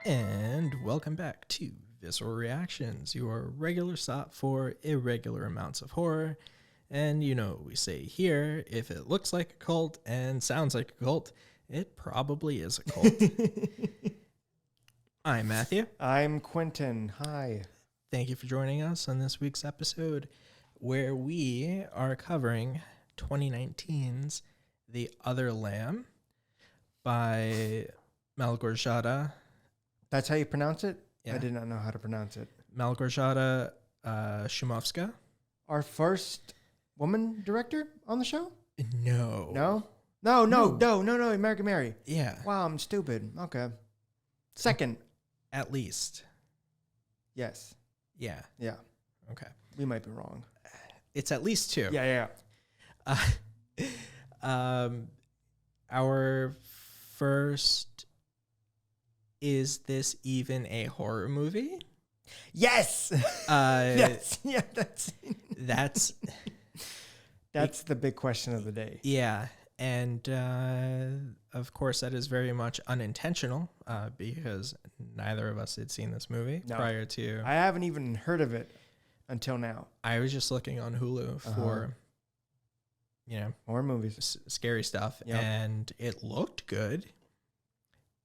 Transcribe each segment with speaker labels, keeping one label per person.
Speaker 1: And welcome back to Visceral Reactions, your regular stop for irregular amounts of horror. And you know what we say here, if it looks like a cult and sounds like a cult, it probably is a cult. I'm Matthew.
Speaker 2: I'm Quinton. Hi.
Speaker 1: Thank you for joining us on this week's episode, where we are covering 2019's The Other Lamb by Malgorzata.
Speaker 2: That's how you pronounce it?
Speaker 1: Yeah.
Speaker 2: I did not know how to pronounce it.
Speaker 1: Malgorzata Shumovska.
Speaker 2: Our first woman director on the show?
Speaker 1: No.
Speaker 2: No. American Mary.
Speaker 1: Yeah.
Speaker 2: Wow, I'm stupid. Okay. Second.
Speaker 1: At least.
Speaker 2: Yes.
Speaker 1: Yeah.
Speaker 2: Yeah.
Speaker 1: Okay.
Speaker 2: We might be wrong.
Speaker 1: It's at least two.
Speaker 2: Yeah.
Speaker 1: Our first, is this even a horror movie?
Speaker 2: Yes. Yes. Yeah, that's the big question of the day.
Speaker 1: Yeah. And of course, that is very much unintentional because neither of us had seen this movie prior to.
Speaker 2: I haven't even heard of it until now.
Speaker 1: I was just looking on Hulu for,
Speaker 2: horror movies,
Speaker 1: scary stuff, and it looked good.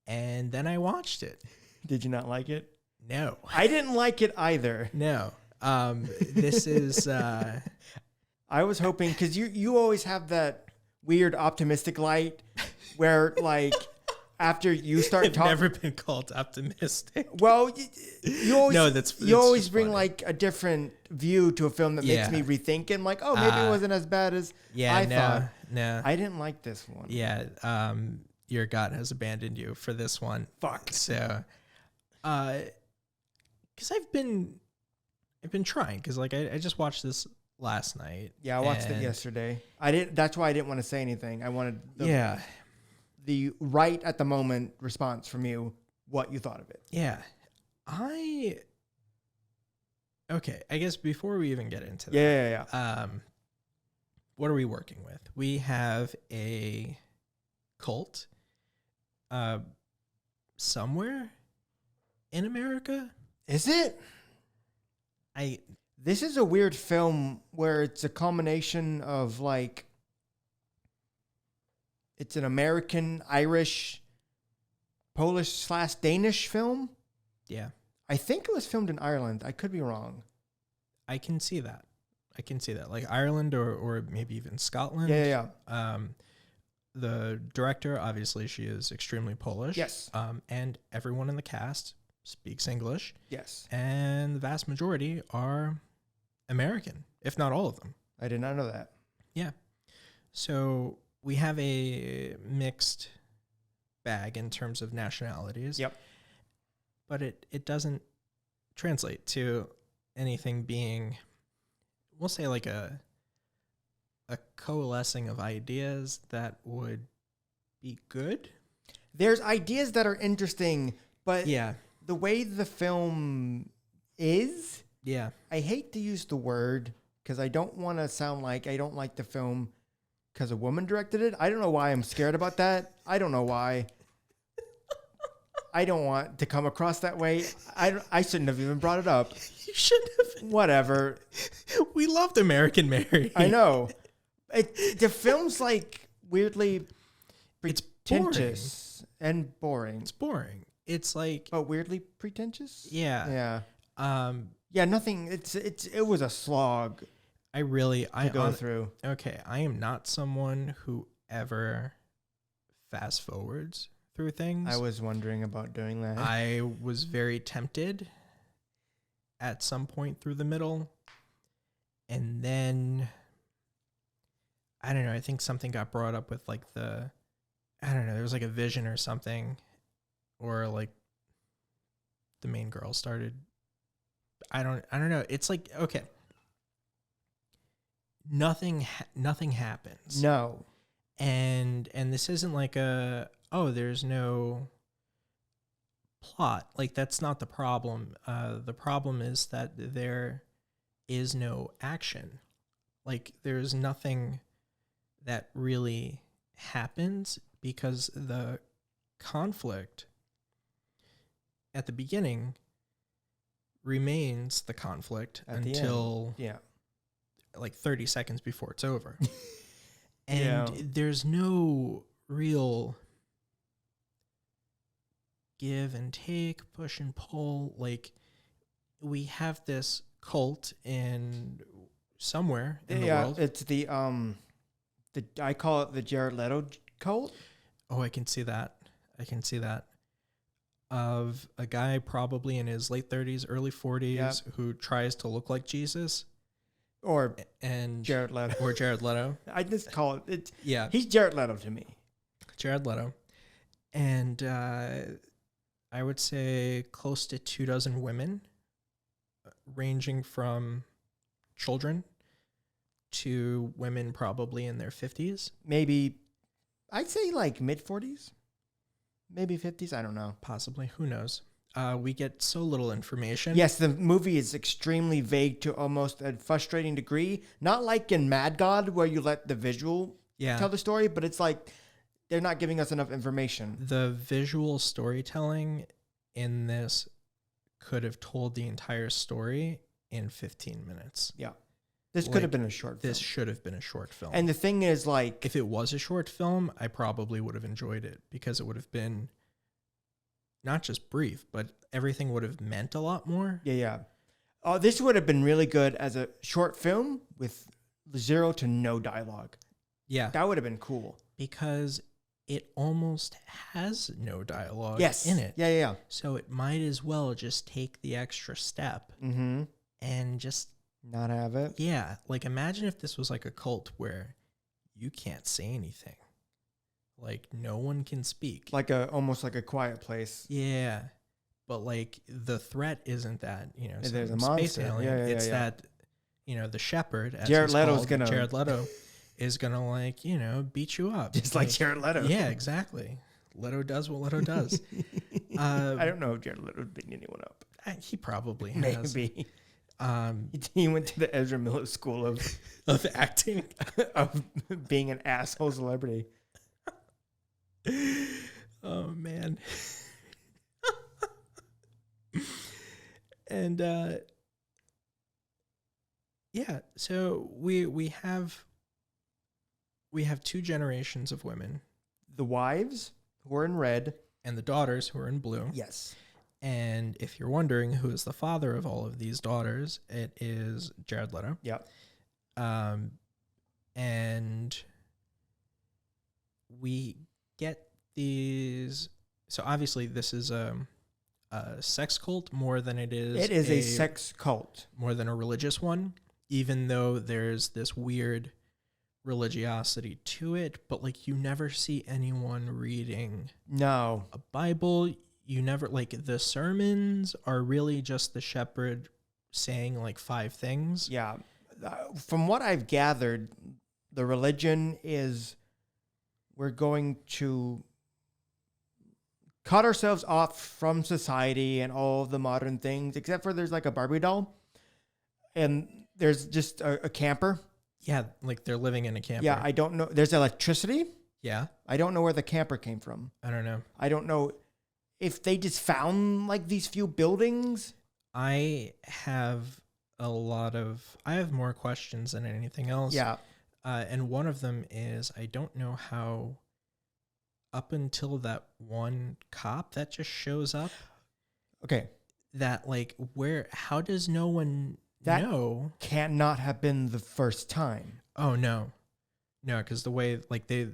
Speaker 1: And then I watched it.
Speaker 2: Did you not like it?
Speaker 1: No.
Speaker 2: I didn't like it either.
Speaker 1: No. This is...
Speaker 2: I was hoping, because you always have that weird optimistic light where, like, after you start talking...
Speaker 1: I've never been called optimistic.
Speaker 2: Well, you always,
Speaker 1: no,
Speaker 2: you always bring,
Speaker 1: funny.
Speaker 2: like, a different view to a film that makes me rethink and, like, oh, maybe it wasn't as bad as I thought.
Speaker 1: No.
Speaker 2: I didn't like this one.
Speaker 1: Yeah, your God has abandoned you for this one.
Speaker 2: Fuck.
Speaker 1: So, because I've been trying, because like I just watched this last night.
Speaker 2: Yeah, I watched it yesterday. That's why I didn't want to say anything. I wanted the right at the moment response from you, what you thought of it.
Speaker 1: Yeah. Okay, I guess before we even get into that.
Speaker 2: Yeah.
Speaker 1: What are we working with? We have a cult somewhere in America.
Speaker 2: Is it? This is a weird film where it's a combination of, like, it's an American, Irish, Polish/Danish film.
Speaker 1: Yeah.
Speaker 2: I think it was filmed in Ireland. I could be wrong.
Speaker 1: I can see that. Like Ireland or maybe even Scotland.
Speaker 2: Yeah.
Speaker 1: The director, obviously, she is extremely Polish.
Speaker 2: Yes.
Speaker 1: And everyone in the cast speaks English.
Speaker 2: Yes.
Speaker 1: And the vast majority are American, if not all of them.
Speaker 2: I did not know that.
Speaker 1: Yeah. So we have a mixed bag in terms of nationalities.
Speaker 2: Yep.
Speaker 1: But it doesn't translate to anything being, we'll say, like a coalescing of ideas that would be good.
Speaker 2: There's ideas that are interesting, but
Speaker 1: yeah,
Speaker 2: the way the film is, I hate to use the word because I don't want to sound like I don't like the film because a woman directed it. I don't know why I'm scared about that. I don't know why. I don't want to come across that way. I shouldn't have even brought it up.
Speaker 1: You shouldn't have.
Speaker 2: Whatever.
Speaker 1: We loved American Mary.
Speaker 2: I know. The film's like weirdly pretentious and boring.
Speaker 1: It's boring. It's like,
Speaker 2: but weirdly pretentious.
Speaker 1: Yeah.
Speaker 2: Yeah. Nothing. It was a slog. To go through.
Speaker 1: Okay, I am not someone who ever fast forwards through things.
Speaker 2: I was wondering about doing that.
Speaker 1: I was very tempted at some point through the middle, and then I don't know, I think something got brought up with, like, I don't know, there was like a vision or something, or like the main girl started, I don't know. It's like, okay, nothing happens.
Speaker 2: No.
Speaker 1: And this isn't like there's no plot. Like, that's not the problem. The problem is that there is no action. Like, there's nothing that really happens because the conflict at the beginning remains the conflict
Speaker 2: At
Speaker 1: until
Speaker 2: the end.
Speaker 1: like 30 seconds before it's over. And
Speaker 2: Yeah.
Speaker 1: there's no real give and take, push and pull. Like, we have this cult in somewhere in the world.
Speaker 2: It's the I call it the Jared Leto cult.
Speaker 1: Oh, I can see that. Of a guy probably in his late 30s, early 40s who tries to look like Jesus.
Speaker 2: Or
Speaker 1: Jared Leto.
Speaker 2: I just call it.
Speaker 1: Yeah.
Speaker 2: He's Jared Leto to me.
Speaker 1: Jared Leto. And I would say close to 24 women, ranging from children to women probably in their 50s.
Speaker 2: Maybe, I'd say like mid 40s. Maybe 50s. I don't know.
Speaker 1: Possibly. Who knows? We get so little information.
Speaker 2: Yes, the movie is extremely vague to almost a frustrating degree. Not like in Mad God, where you let the visual tell the story, but it's like they're not giving us enough information.
Speaker 1: The visual storytelling in this could have told the entire story in 15 minutes.
Speaker 2: Yeah. This could have been a short film.
Speaker 1: This should have been a short film.
Speaker 2: And the thing is, like,
Speaker 1: if it was a short film, I probably would have enjoyed it because it would have been not just brief, but everything would have meant a lot more.
Speaker 2: Yeah. Oh, this would have been really good as a short film with 0 to no dialogue.
Speaker 1: Yeah.
Speaker 2: That would have been cool.
Speaker 1: Because it almost has no dialogue in it.
Speaker 2: Yeah.
Speaker 1: So it might as well just take the extra step and just
Speaker 2: not have it.
Speaker 1: Yeah. Like, imagine if this was like a cult where you can't say anything. Like, no one can speak.
Speaker 2: Like almost like a Quiet Place.
Speaker 1: Yeah. But like, the threat isn't that,
Speaker 2: there's a
Speaker 1: space
Speaker 2: monster.
Speaker 1: alien. It's that, the shepherd, as
Speaker 2: Jared Leto
Speaker 1: is gonna like, beat you up.
Speaker 2: Just like Jared Leto.
Speaker 1: Yeah, exactly. Leto does what Leto does.
Speaker 2: I don't know if Jared Leto would beat anyone up.
Speaker 1: He probably has.
Speaker 2: Maybe. He went to the Ezra Miller School
Speaker 1: of acting,
Speaker 2: of being an asshole celebrity.
Speaker 1: Oh man. And so we have 2 generations of women.
Speaker 2: The wives, who are in red,
Speaker 1: and the daughters, who are in blue.
Speaker 2: Yes.
Speaker 1: And if you're wondering who is the father of all of these daughters, it is Jared Leto.
Speaker 2: Yep.
Speaker 1: And we get these. So obviously, this is a sex cult more than it is.
Speaker 2: It is a sex cult
Speaker 1: more than a religious one. Even though there's this weird religiosity to it, but like, you never see anyone reading a Bible. You never, like, the sermons are really just the shepherd saying like 5 things.
Speaker 2: Yeah. From what I've gathered, the religion is we're going to cut ourselves off from society and all of the modern things, except for there's like a Barbie doll and there's just a camper.
Speaker 1: Yeah, like they're living in a camper.
Speaker 2: Yeah, I don't know. There's electricity.
Speaker 1: Yeah.
Speaker 2: I don't know where the camper came from.
Speaker 1: I don't know.
Speaker 2: I don't know if they just found like these few buildings.
Speaker 1: I have more questions than anything else.
Speaker 2: Yeah.
Speaker 1: And one of them is, I don't know how up until that one cop that just shows up.
Speaker 2: Okay.
Speaker 1: That like, how does no one know?
Speaker 2: Cannot have been the first time.
Speaker 1: Oh, no. No, because the way like they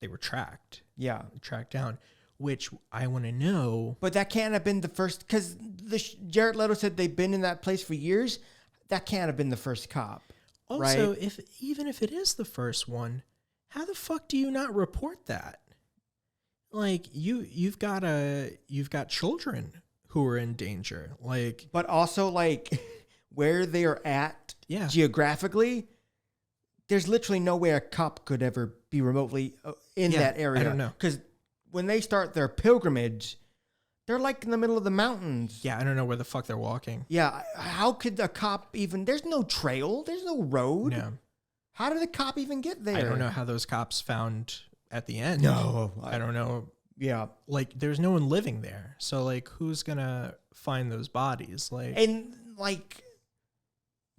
Speaker 1: were tracked.
Speaker 2: Yeah.
Speaker 1: Tracked down. Which I want to know.
Speaker 2: But that can't have been the first, because Jared Leto said they've been in that place for years. That can't have been the first cop.
Speaker 1: Also,
Speaker 2: right?
Speaker 1: even if it is the first one, how the fuck do you not report that? Like, you've got children who are in danger. Like,
Speaker 2: but also like where they are at geographically, there's literally no way a cop could ever be remotely in that area.
Speaker 1: I don't know.
Speaker 2: Because when they start their pilgrimage, they're like in the middle of the mountains.
Speaker 1: Yeah, I don't know where the fuck they're walking.
Speaker 2: Yeah, how could a cop even... There's no trail. There's no road.
Speaker 1: No.
Speaker 2: How did the cop even get there?
Speaker 1: I don't know how those cops found at the end.
Speaker 2: No.
Speaker 1: I don't know.
Speaker 2: Yeah.
Speaker 1: Like, there's no one living there. So, like, who's going to find those bodies? Like,
Speaker 2: and like,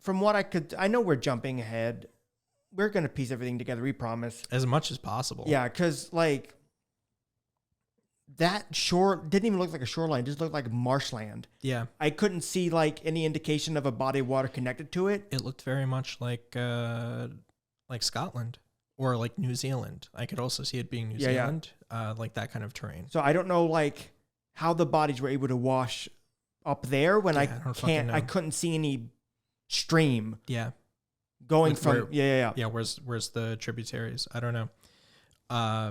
Speaker 2: from what I know we're jumping ahead. We're going to piece everything together. We promise.
Speaker 1: As much as possible.
Speaker 2: Yeah. Cause like that shore didn't even look like a shoreline. It just looked like marshland.
Speaker 1: Yeah.
Speaker 2: I couldn't see like any indication of a body of water connected to it.
Speaker 1: It looked very much like Scotland or like New Zealand. I could also see it being New Zealand, like that kind of terrain.
Speaker 2: So I don't know like how the bodies were able to wash up there when I couldn't see any stream.
Speaker 1: Yeah.
Speaker 2: Going
Speaker 1: With
Speaker 2: from
Speaker 1: yeah. Where's the tributaries? I don't know.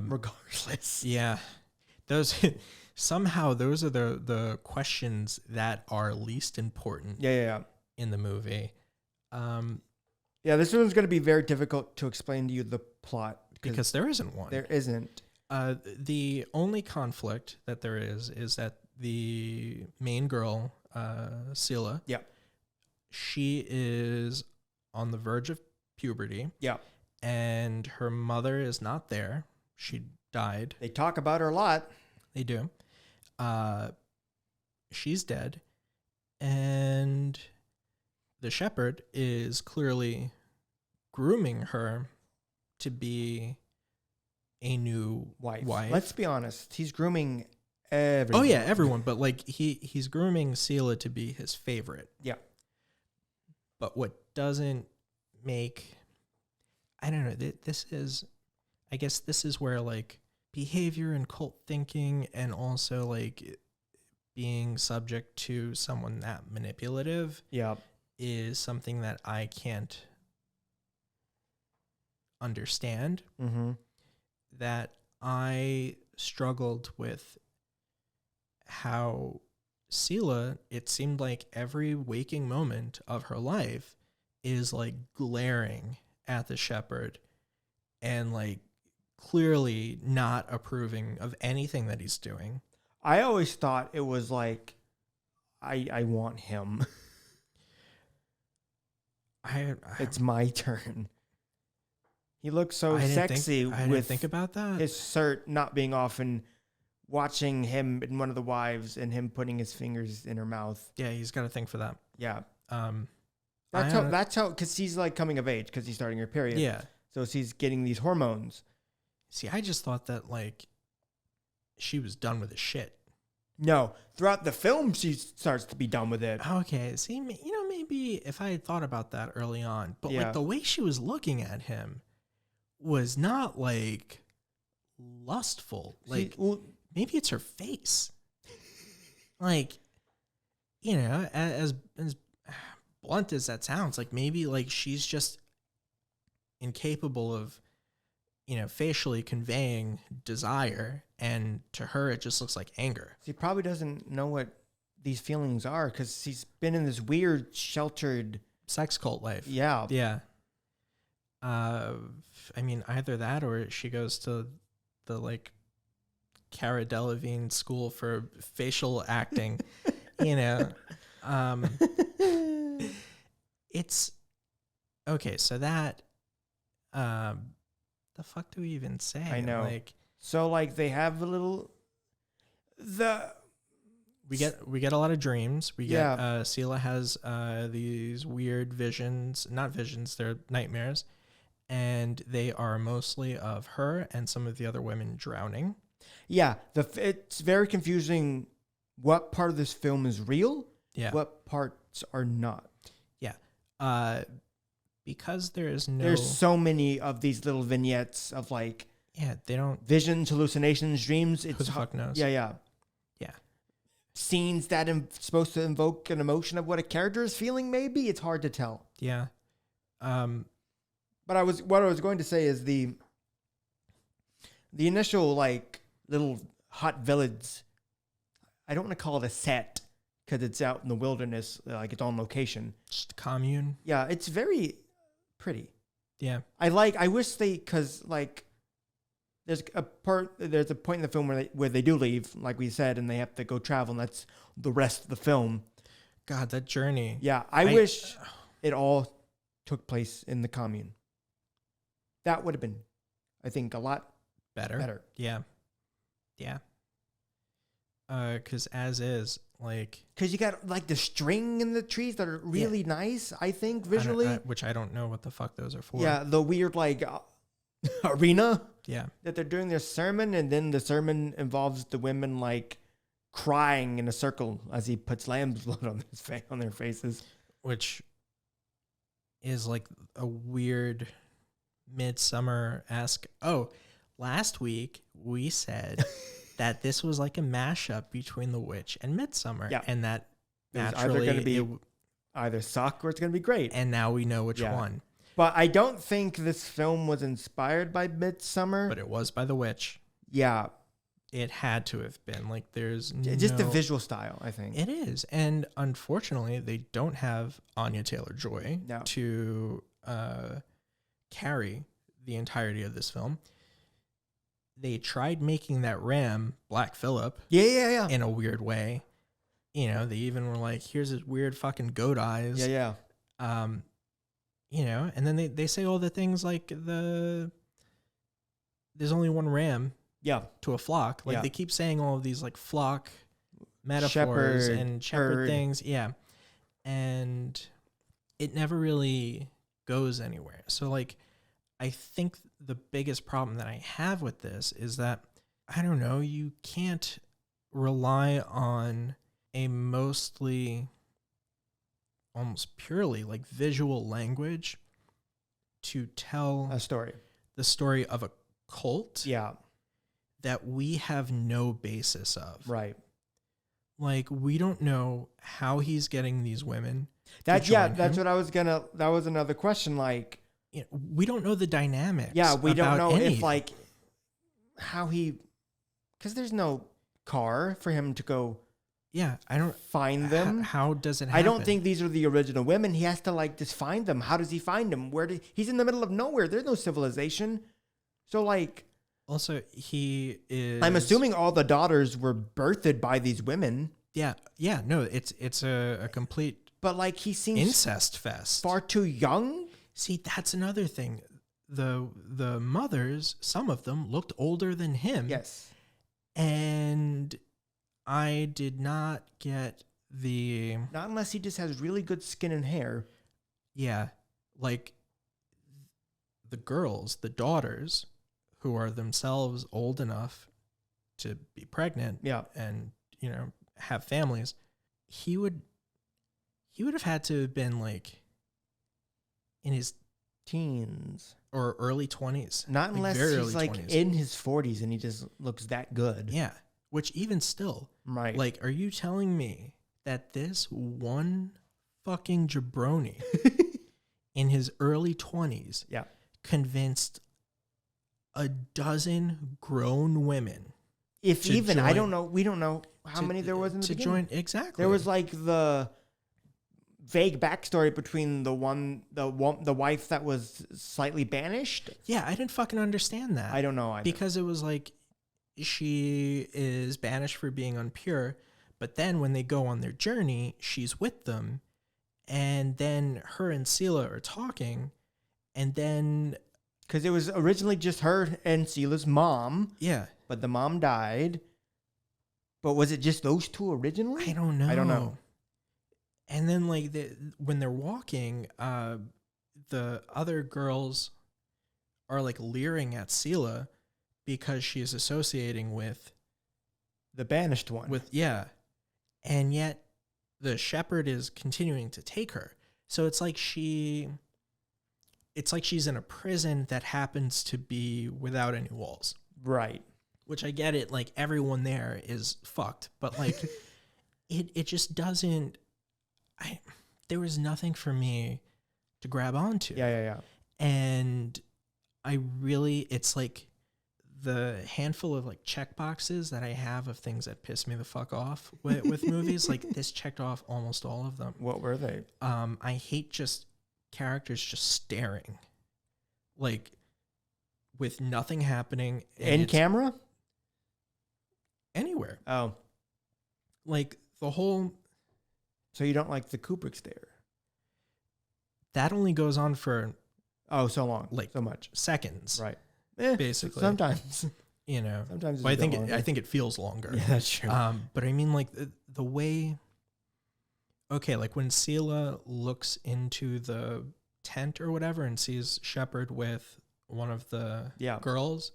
Speaker 2: Regardless.
Speaker 1: Yeah. Those somehow those are the questions that are least important.
Speaker 2: Yeah.
Speaker 1: In the movie.
Speaker 2: This one's going to be very difficult to explain to you the plot
Speaker 1: because there isn't one.
Speaker 2: There isn't.
Speaker 1: The only conflict that there is that the main girl, Sela.
Speaker 2: Yeah.
Speaker 1: She is on the verge of puberty.
Speaker 2: Yeah.
Speaker 1: And her mother is not there. She died.
Speaker 2: They talk about her a lot.
Speaker 1: They do. She's dead. And the shepherd is clearly grooming her to be a new wife.
Speaker 2: Let's be honest. He's grooming everyone.
Speaker 1: Oh, yeah, everyone. But like he's grooming Sela to be his favorite.
Speaker 2: Yeah.
Speaker 1: But what doesn't make, I don't know, I guess this is where like behavior and cult thinking and also like being subject to someone that manipulative is something that I can't understand.
Speaker 2: Mm-hmm.
Speaker 1: That I struggled with how Sela, it seemed like every waking moment of her life is like glaring at the shepherd and like clearly not approving of anything that he's doing.
Speaker 2: I always thought it was like, I want him. It's my turn. He looks so sexy.
Speaker 1: I didn't think about that.
Speaker 2: His shirt not being off and watching him and one of the wives and him putting his fingers in her mouth.
Speaker 1: Yeah, he's got a thing for that.
Speaker 2: Yeah. That's how, because she's like coming of age because he's starting her period.
Speaker 1: Yeah.
Speaker 2: So she's getting these hormones.
Speaker 1: See, I just thought that like she was done with the shit.
Speaker 2: No, throughout the film, she starts to be done with it.
Speaker 1: Okay. See, maybe if I had thought about that early on, but like the way she was looking at him was not like lustful. Like maybe it's her face. Like, as blunt as that sounds, like maybe like she's just incapable of, facially conveying desire, and to her it just looks like anger.
Speaker 2: She probably doesn't know what these feelings are because she's been in this weird sheltered
Speaker 1: sex cult life.
Speaker 2: Yeah.
Speaker 1: I mean, either that or she goes to the like Cara Delevingne school for facial acting. It's okay. So that, the fuck do we even say?
Speaker 2: I know.
Speaker 1: Like,
Speaker 2: so like they have a little,
Speaker 1: we get a lot of dreams. We get, Sela has, these weird visions, not visions, they're nightmares. And they are mostly of her and some of the other women drowning.
Speaker 2: Yeah. It's very confusing what part of this film is real.
Speaker 1: Yeah.
Speaker 2: What parts are not.
Speaker 1: Yeah. Because there's
Speaker 2: so many of these little vignettes of like,
Speaker 1: they don't
Speaker 2: visions, hallucinations, dreams.
Speaker 1: Who the fuck knows?
Speaker 2: Yeah. Scenes that supposed to invoke an emotion of what a character is feeling. Maybe it's hard to tell.
Speaker 1: Yeah.
Speaker 2: But what I was going to say is the initial like little hot village. I don't want to call it a set because it's out in the wilderness, like it's on location.
Speaker 1: Just a commune.
Speaker 2: Yeah, it's very pretty.
Speaker 1: Yeah,
Speaker 2: I wish because like there's a point in the film where they do leave, like we said, and they have to go travel, and that's the rest of the film.
Speaker 1: God, that journey.
Speaker 2: Yeah, I wish it all took place in the commune. That would have been, I think, a lot
Speaker 1: better.
Speaker 2: Yeah.
Speaker 1: Because as is, like...
Speaker 2: Because you got, like, the string in the trees that are really nice, I think, visually.
Speaker 1: Which I don't know what the fuck those are for.
Speaker 2: Yeah, the weird, like, arena.
Speaker 1: Yeah.
Speaker 2: That they're doing their sermon, and then the sermon involves the women, like, crying in a circle as he puts lamb's blood on their faces.
Speaker 1: Which is, like, a weird Midsummer-esque... Oh, last week we said... that this was like a mashup between The Witch and Midsummer.
Speaker 2: Yeah.
Speaker 1: And that naturally...
Speaker 2: It's either going to be either suck or it's going to be great.
Speaker 1: And now we know which one.
Speaker 2: But I don't think this film was inspired by Midsummer.
Speaker 1: But it was by The Witch.
Speaker 2: Yeah.
Speaker 1: It had to have been. Like, there's
Speaker 2: just the visual style, I think.
Speaker 1: It is. And unfortunately, they don't have Anya Taylor-Joy to carry the entirety of this film. They tried making that ram Black Phillip.
Speaker 2: Yeah.
Speaker 1: In a weird way. You know, they even were like, here's his weird fucking goat eyes.
Speaker 2: Yeah.
Speaker 1: You know, and then they say all the things like there's only one ram to a flock. Like they keep saying all of these like flock metaphors and shepherd things. Yeah. And it never really goes anywhere. So like, I think the biggest problem that I have with this is that, I don't know, you can't rely on a mostly, almost purely like visual language to tell the story of a cult that we have no basis of.
Speaker 2: Right.
Speaker 1: Like, we don't know how he's getting these women.
Speaker 2: That's what I was that was another question. Like,
Speaker 1: we don't know the dynamics.
Speaker 2: Yeah, we don't know
Speaker 1: anything.
Speaker 2: if like how because there's no car for him to go.
Speaker 1: Yeah, I don't
Speaker 2: find them.
Speaker 1: How does it happen?
Speaker 2: I don't think these are the original women. He has to like just find them. How does he find them? He's in the middle of nowhere. There's no civilization. So like,
Speaker 1: also he is.
Speaker 2: I'm assuming all the daughters were birthed by these women.
Speaker 1: Yeah. No, it's a complete.
Speaker 2: But like he seems
Speaker 1: incest fest.
Speaker 2: Far too young.
Speaker 1: See, that's another thing. The mothers, some of them looked older than him.
Speaker 2: Yes.
Speaker 1: And I did not get
Speaker 2: not unless he just has really good skin and hair.
Speaker 1: Yeah. Like the girls, the daughters, who are themselves old enough to be pregnant and, you know, have families, he would have had to have been like in his
Speaker 2: teens
Speaker 1: or early 20s.
Speaker 2: Not
Speaker 1: like
Speaker 2: unless he's like
Speaker 1: 20s.
Speaker 2: In his 40s and he just looks that good.
Speaker 1: Yeah. Which even still,
Speaker 2: right?
Speaker 1: Like, are you telling me that this one fucking jabroni in his early 20s convinced a dozen grown women?
Speaker 2: If even, I don't know. We don't know how many there was in the beginning.
Speaker 1: Exactly.
Speaker 2: There was like the vague backstory between the wife that was slightly banished.
Speaker 1: Yeah, I didn't fucking understand that.
Speaker 2: I don't know either.
Speaker 1: Because it was like, she is banished for being unpure, but then when they go on their journey, she's with them, and then her and Sela are talking, and then...
Speaker 2: Because it was originally just her and Sela's mom.
Speaker 1: Yeah.
Speaker 2: But the mom died. But was it just those two originally?
Speaker 1: I don't know. And then, like, when they're walking, the other girls are, like, leering at Sela because she is associating with...
Speaker 2: the banished one.
Speaker 1: And yet, the shepherd is continuing to take her. So it's like she's in a prison that happens to be without any walls.
Speaker 2: Right.
Speaker 1: Which I get it, like, everyone there is fucked. But, like, it just doesn't... there was nothing for me to grab onto.
Speaker 2: Yeah.
Speaker 1: And I really, it's like the handful of like check boxes that I have of things that piss me the fuck off with movies. Like, this checked off almost all of them.
Speaker 2: What were they?
Speaker 1: I hate just characters just staring, like, with nothing happening.
Speaker 2: In camera?
Speaker 1: Anywhere.
Speaker 2: Oh.
Speaker 1: Like, the whole...
Speaker 2: So you don't like the Kubrick stare?
Speaker 1: That only goes on for...
Speaker 2: Oh, so long.
Speaker 1: Like,
Speaker 2: so much.
Speaker 1: Seconds.
Speaker 2: Right.
Speaker 1: Basically.
Speaker 2: Sometimes.
Speaker 1: you know.
Speaker 2: Sometimes it's
Speaker 1: but
Speaker 2: I
Speaker 1: think it feels longer.
Speaker 2: Yeah, that's true.
Speaker 1: But I mean, like the way, okay, like when Sela looks into the tent or whatever and sees Shepard with one of the girls,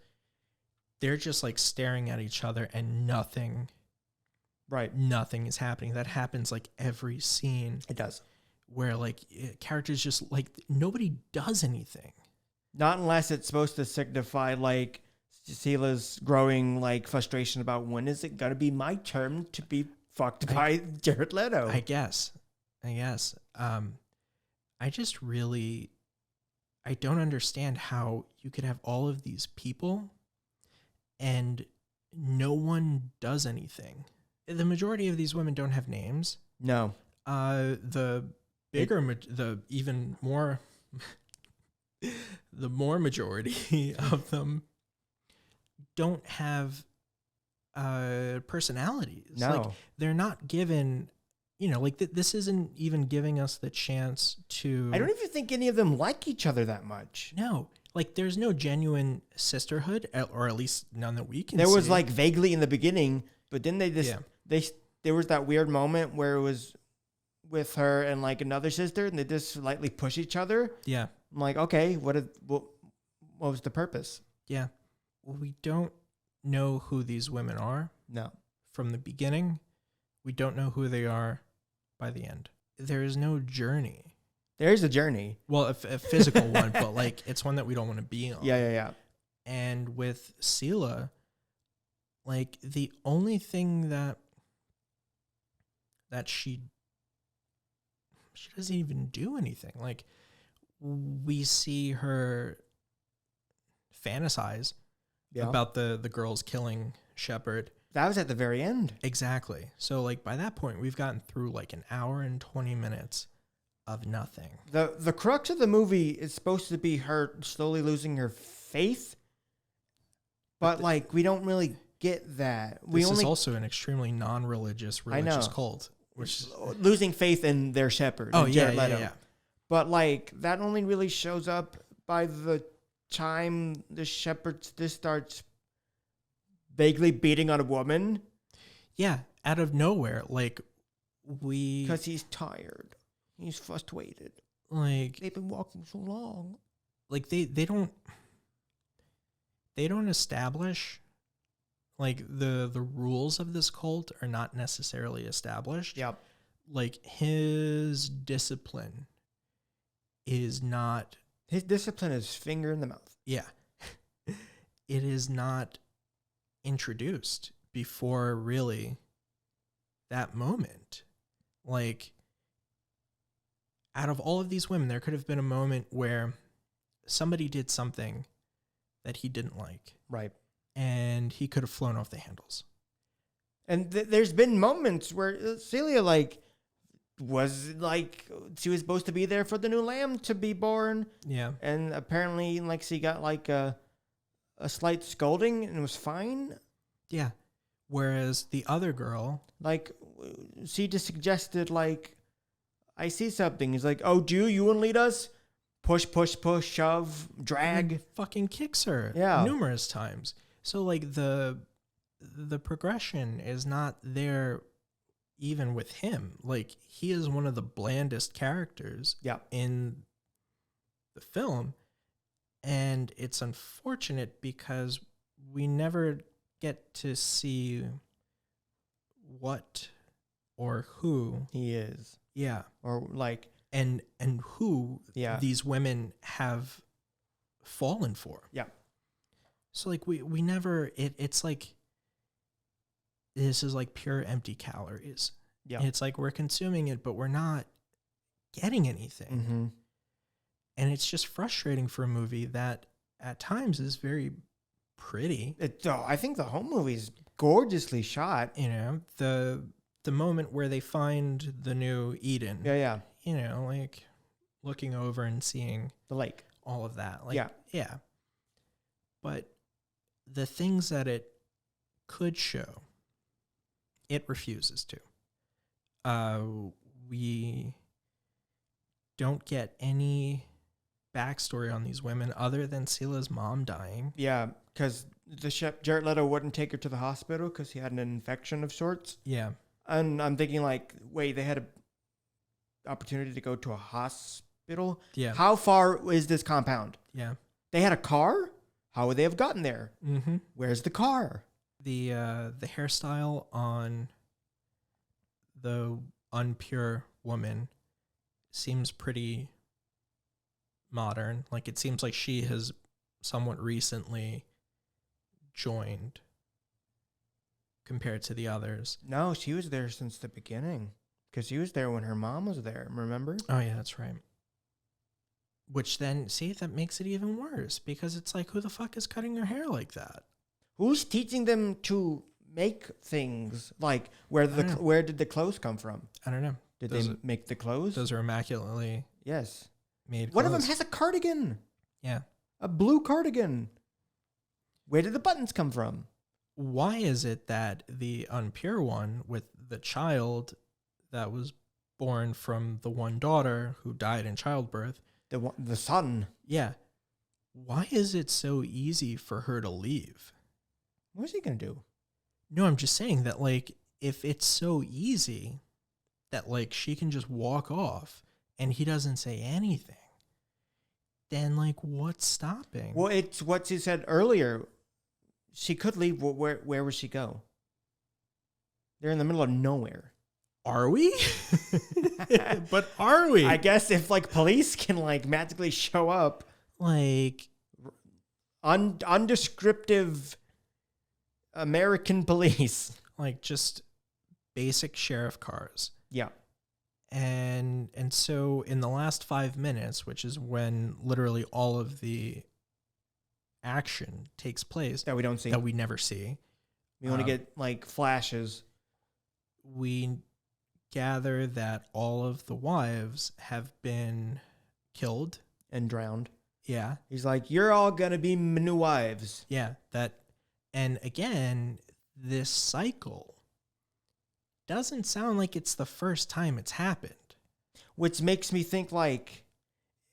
Speaker 1: they're just like staring at each other and nothing is happening. That happens like every scene.
Speaker 2: It does.
Speaker 1: Where like characters just like nobody does anything.
Speaker 2: Not unless it's supposed to signify like Sela's growing like frustration about when is it gonna be my turn to be fucked by Jared Leto.
Speaker 1: I guess. I just really, I don't understand how you could have all of these people and no one does anything. The majority of these women don't have names.
Speaker 2: No.
Speaker 1: The even more, the more majority of them don't have personalities.
Speaker 2: No.
Speaker 1: Like, they're not given, you know, like this isn't even giving us the chance to.
Speaker 2: I don't even think any of them like each other that much.
Speaker 1: No. Like, there's no genuine sisterhood, or at least none that we can
Speaker 2: see. There was like vaguely in the beginning, but then they just, there was that weird moment where it was with her and like another sister and they just slightly push each other.
Speaker 1: Yeah.
Speaker 2: I'm like, okay, what was the purpose?
Speaker 1: Yeah. Well, we don't know who these women are.
Speaker 2: No.
Speaker 1: From the beginning. We don't know who they are by the end. There is no journey.
Speaker 2: There's a journey.
Speaker 1: Well, a physical one, but like it's one that we don't want to be on.
Speaker 2: Yeah.
Speaker 1: And with Sela, like the only thing that she doesn't even do anything. Like, we see her fantasize about the girls killing Shepard.
Speaker 2: That was at the very end.
Speaker 1: Exactly. So like by that point, we've gotten through like an hour and 20 minutes of nothing.
Speaker 2: The crux of the movie is supposed to be her slowly losing her faith, but like we don't really get that.
Speaker 1: This is also an extremely non-religious religious cult, which
Speaker 2: losing faith in their shepherd.
Speaker 1: Oh yeah.
Speaker 2: But like that only really shows up by the time the shepherd starts vaguely beating on a woman.
Speaker 1: Yeah, out of nowhere, like
Speaker 2: because he's tired. He's frustrated.
Speaker 1: Like
Speaker 2: they've been walking so long.
Speaker 1: Like they don't establish, like the rules of this cult are not necessarily established.
Speaker 2: Yep.
Speaker 1: Like his discipline is
Speaker 2: finger in the mouth.
Speaker 1: Yeah. It is not introduced before really that moment. Like, out of all of these women, there could have been a moment where somebody did something that he didn't like.
Speaker 2: Right.
Speaker 1: And he could have flown off the handles.
Speaker 2: And there's been moments where Celia, like, was like, she was supposed to be there for the new lamb to be born.
Speaker 1: Yeah.
Speaker 2: And apparently, like, she got, like, a slight scolding and it was fine.
Speaker 1: Yeah. Whereas the other girl,
Speaker 2: like, she just suggested, like, I see something. He's like, oh, you want to lead us? Push, shove, drag.
Speaker 1: And fucking kicks her numerous times. So, like, the progression is not there even with him. Like, he is one of the blandest characters in the film. And it's unfortunate because we never get to see what or who
Speaker 2: he is.
Speaker 1: Yeah.
Speaker 2: Or like
Speaker 1: and who these women have fallen for.
Speaker 2: Yeah.
Speaker 1: So like we never it's like this is like pure empty calories.
Speaker 2: Yeah.
Speaker 1: It's like we're consuming it, but we're not getting anything.
Speaker 2: Mm-hmm.
Speaker 1: And it's just frustrating for a movie that at times is very pretty.
Speaker 2: I think the whole movie is gorgeously shot.
Speaker 1: You know, the moment where they find the new Eden.
Speaker 2: Yeah.
Speaker 1: You know, like looking over and seeing
Speaker 2: the lake.
Speaker 1: All of that. Like, yeah. But the things that it could show, it refuses to. We don't get any backstory on these women other than Sela's mom dying.
Speaker 2: Yeah, because Jared Leto wouldn't take her to the hospital because he had an infection of sorts.
Speaker 1: Yeah.
Speaker 2: And I'm thinking like, wait, they had an opportunity to go to a hospital?
Speaker 1: Yeah.
Speaker 2: How far is this compound?
Speaker 1: Yeah.
Speaker 2: They had a car? How would they have gotten there?
Speaker 1: Mm-hmm.
Speaker 2: Where's the car?
Speaker 1: The hairstyle on the unpure woman seems pretty modern. Like, it seems like she has somewhat recently joined compared to the others.
Speaker 2: No, she was there since the beginning because she was there when her mom was there. Remember?
Speaker 1: Oh yeah, that's right. Which then, see, that makes it even worse because it's like, who the fuck is cutting her hair like that?
Speaker 2: Who's teaching them to make things? Like, where did the clothes come from?
Speaker 1: I don't know.
Speaker 2: Did they make the clothes?
Speaker 1: Those are immaculately
Speaker 2: yes
Speaker 1: made.
Speaker 2: One of them has a cardigan.
Speaker 1: Yeah.
Speaker 2: A blue cardigan. Where did the buttons come from?
Speaker 1: Why is it that the unpure one with the child that was born from the one daughter who died in childbirth,
Speaker 2: The son.
Speaker 1: yeah, why is it so easy for her to leave?
Speaker 2: What's he gonna do?
Speaker 1: No, I'm just saying that, like, if it's so easy that, like, she can just walk off and he doesn't say anything, then, like, what's stopping?
Speaker 2: Well, it's what she said earlier. She could leave. Where would she go? They're in the middle of nowhere.
Speaker 1: Are we? But are we?
Speaker 2: I guess if like police can like magically show up,
Speaker 1: like
Speaker 2: undescriptive American police,
Speaker 1: like just basic sheriff cars.
Speaker 2: Yeah.
Speaker 1: And so in the last 5 minutes, which is when literally all of the action takes place
Speaker 2: that we don't see,
Speaker 1: that we never see.
Speaker 2: We only get like flashes.
Speaker 1: We gather that all of the wives have been killed
Speaker 2: and drowned.
Speaker 1: Yeah.
Speaker 2: He's like, you're all going to be my new wives.
Speaker 1: Yeah. And again, this cycle doesn't sound like it's the first time it's happened.
Speaker 2: Which makes me think like,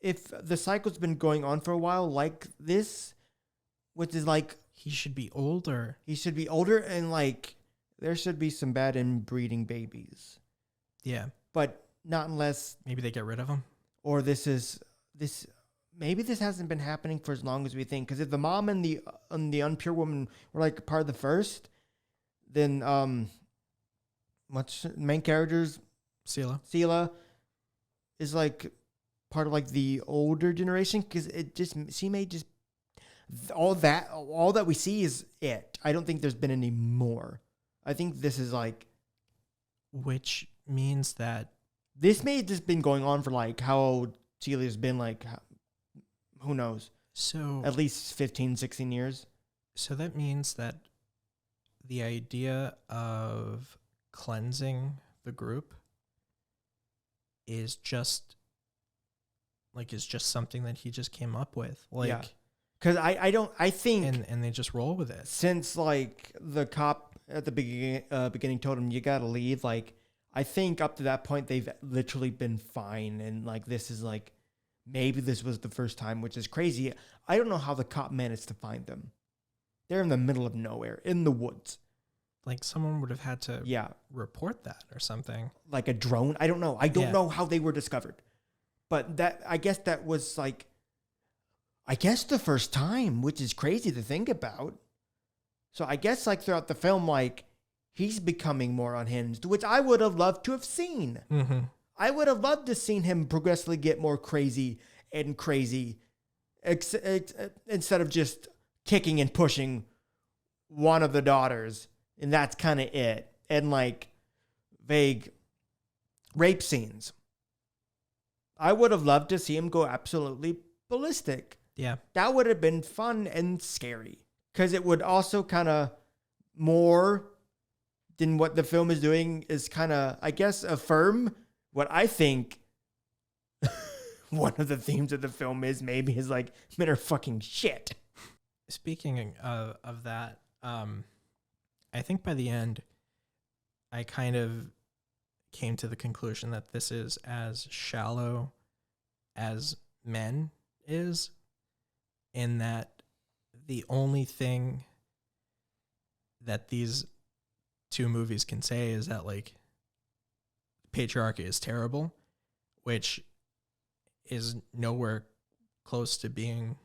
Speaker 2: if the cycle's been going on for a while like this, which is like...
Speaker 1: He should be older.
Speaker 2: He should be older and like, there should be some bad inbreeding babies.
Speaker 1: Yeah.
Speaker 2: But not unless...
Speaker 1: Maybe they get rid of them.
Speaker 2: Or maybe this hasn't been happening for as long as we think. Because if the mom and the unpure woman were like part of the first, then what's the main character's Sela is like part of like the older generation, because she may just all that we see is it. I don't think there's been any more. I think this is like,
Speaker 1: which means that
Speaker 2: this may have just been going on for like how old Celia's been, like who knows,
Speaker 1: so
Speaker 2: at least 15, 16 years.
Speaker 1: So that means that the idea of cleansing the group is just something that he just came up with. Like, yeah.
Speaker 2: Because I think...
Speaker 1: And they just roll with it.
Speaker 2: Since, like, the cop at the beginning told him, you gotta leave, like, I think up to that point, they've literally been fine. And, like, this is, like, maybe this was the first time, which is crazy. I don't know how the cop managed to find them. They're in the middle of nowhere, in the woods.
Speaker 1: Like, someone would have had to report that or something.
Speaker 2: Like a drone? I don't know. I don't know how they were discovered. But I guess that was, like... the first time, which is crazy to think about. So I guess like throughout the film, like he's becoming more unhinged, which I would have loved to have seen.
Speaker 1: Mm-hmm.
Speaker 2: I would have loved to seen him progressively get more crazy and crazy, instead of just kicking and pushing one of the daughters, and that's kind of it. And like vague rape scenes. I would have loved to see him go absolutely ballistic.
Speaker 1: Yeah.
Speaker 2: That would have been fun and scary. Because it would also kind of more than what the film is doing is kind of, I guess, affirm what I think one of the themes of the film is like, men are fucking shit.
Speaker 1: Speaking of that, I think by the end, I kind of came to the conclusion that this is as shallow as Men is, in that the only thing that these two movies can say is that like patriarchy is terrible, which is nowhere close to being